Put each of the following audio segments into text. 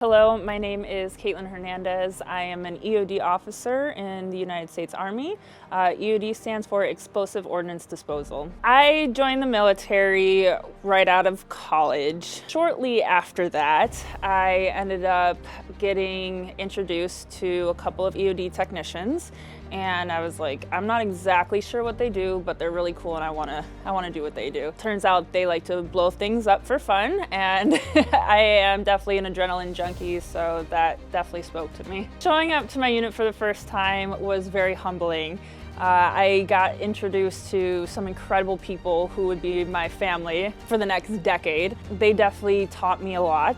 Hello, my name is Caitlin Hernandez. I am an EOD officer in the United States Army. EOD stands for Explosive Ordnance Disposal. I joined the military right out of college. Shortly after that, I ended up getting introduced to a couple of EOD technicians, and I was like, I'm not exactly sure what they do, but they're really cool and I wanna do what they do. Turns out they like to blow things up for fun, and I am definitely an adrenaline junkie, so that definitely spoke to me. Showing up to my unit for the first time was very humbling. I got introduced to some incredible people who would be my family for the next decade. They definitely taught me a lot.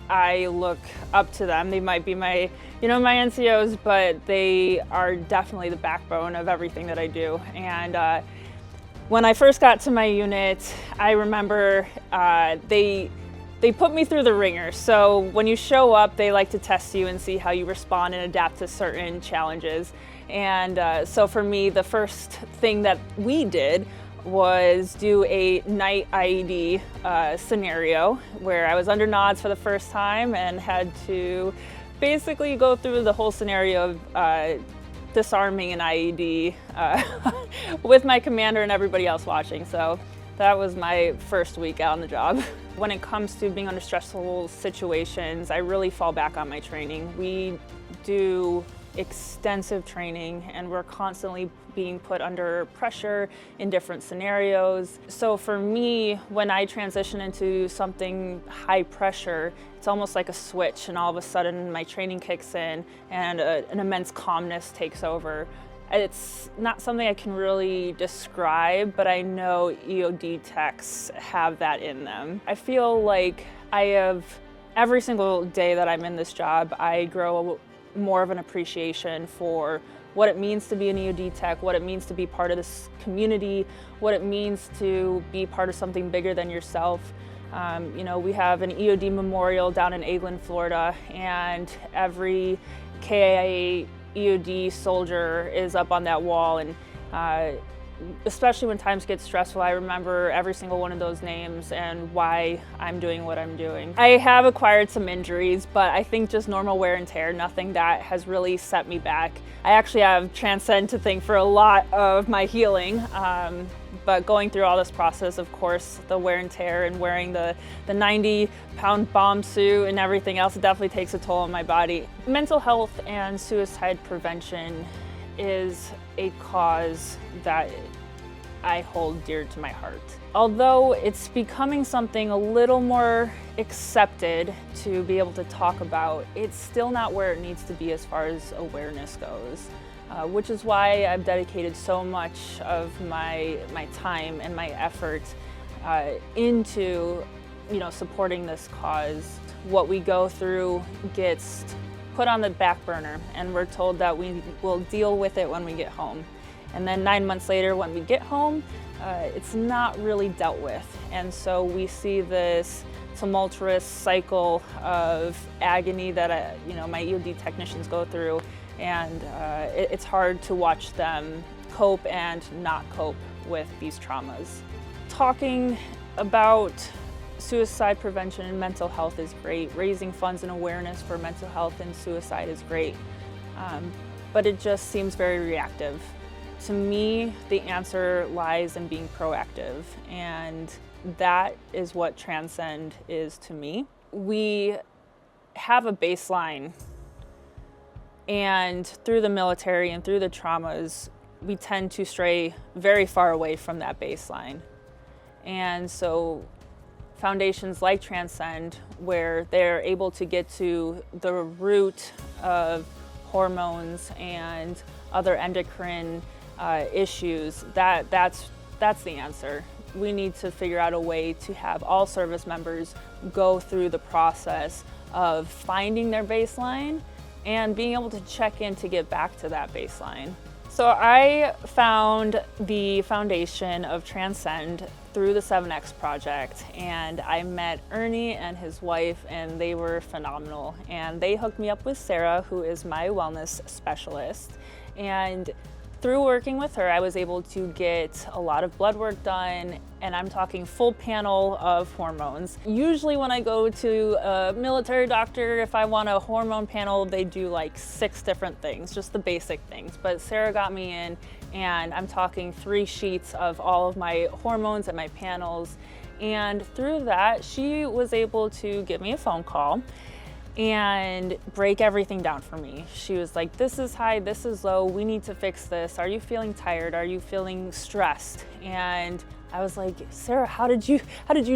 I look up to them. They might be my NCOs, but they are definitely the backbone of everything that I do. And when I first got to my unit, I remember they put me through the ringer. So when you show up, they like to test you and see how you respond and adapt to certain challenges. And so for me, the first thing that we did was do a night IED scenario where I was under nods for the first time and had to basically go through the whole scenario of disarming an IED with my commander and everybody else watching. So that was my first week out on the job. When it comes to being under stressful situations, I really fall back on my training. We do extensive training and we're constantly being put under pressure in different scenarios. So for me, when I transition into something high pressure, it's almost like a switch, and all of a sudden my training kicks in and an immense calmness takes over. It's not something I can really describe, but I know EOD techs have that in them. I feel like every single day that I'm in this job, I grow more of an appreciation for what it means to be an EOD tech, what it means to be part of this community, what it means to be part of something bigger than yourself. We have an EOD memorial down in Eglin, Florida, and every KIA EOD soldier is up on that wall, and especially when times get stressful, I remember every single one of those names and why I'm doing what I'm doing. I have acquired some injuries, but I think just normal wear and tear, nothing that has really set me back. I actually have Transcend to thank for a lot of my healing, but going through all this process, of course, the wear and tear and wearing the 90-pound bomb suit and everything else, it definitely takes a toll on my body. Mental health and suicide prevention is a cause that I hold dear to my heart. Although it's becoming something a little more accepted to be able to talk about, it's still not where it needs to be as far as awareness goes, which is why I've dedicated so much of my time and my effort into supporting this cause. What we go through gets put on the back burner, and we're told that we will deal with it when we get home. And then 9 months later, when we get home, it's not really dealt with. And so we see this tumultuous cycle of agony that my EOD technicians go through, and it's hard to watch them cope and not cope with these traumas. Talking about suicide prevention and mental health is great. Raising funds and awareness for mental health and suicide is great, but it just seems very reactive. To me, the answer lies in being proactive, and that is what Transcend is to me. We have a baseline, and through the military and through the traumas, we tend to stray very far away from that baseline. And so foundations like Transcend, where they're able to get to the root of hormones and other endocrine issues, that's the answer. We need to figure out a way to have all service members go through the process of finding their baseline and being able to check in to get back to that baseline. So I found the foundation of Transcend through the 7X project, and I met Ernie and his wife, and they were phenomenal. And they hooked me up with Sarah, who is my wellness specialist. And Through working with her, I was able to get a lot of blood work done, and I'm talking full panel of hormones. Usually when I go to a military doctor, if I want a hormone panel, they do like 6 different things, just the basic things. But Sarah got me in, and I'm talking 3 sheets of all of my hormones and my panels. And through that, she was able to give me a phone call and break everything down for me. She was like, this is high, this is low, we need to fix this. Are you feeling tired? Are you feeling stressed? And I was like, Sarah, how did you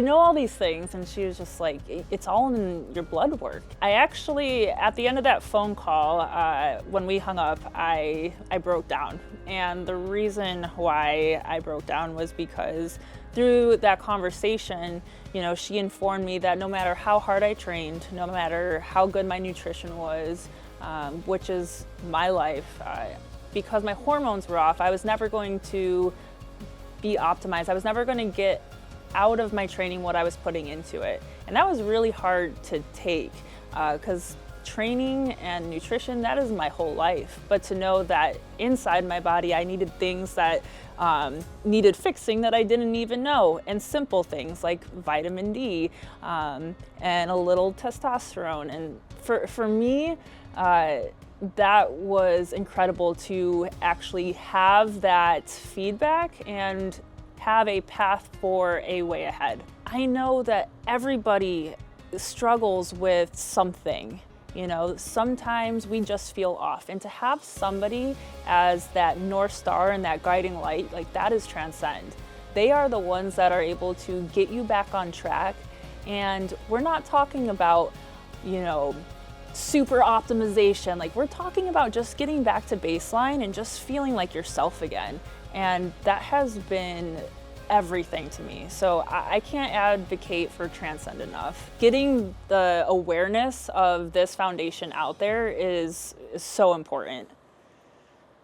know all these things? And she was just like, it's all in your blood work. I actually, at the end of that phone call, when we hung up, I broke down. And the reason why I broke down was because through that conversation, she informed me that no matter how hard I trained, no matter how good my nutrition was, which is my life, because my hormones were off, I was never going to be optimized. I was never going to get out of my training what I was putting into it. And that was really hard to take because training and nutrition, that is my whole life. But to know that inside my body, I needed things that needed fixing that I didn't even know, and simple things like vitamin D and a little testosterone. And for me, that was incredible to actually have that feedback and have a path for a way ahead. I know that everybody struggles with something. Sometimes we just feel off, and to have somebody as that North Star and that guiding light, like that is Transcend. They are the ones that are able to get you back on track. And we're not talking about, super optimization. Like, we're talking about just getting back to baseline and just feeling like yourself again. And that has been everything to me. So I can't advocate for Transcend enough. Getting the awareness of this foundation out there is so important.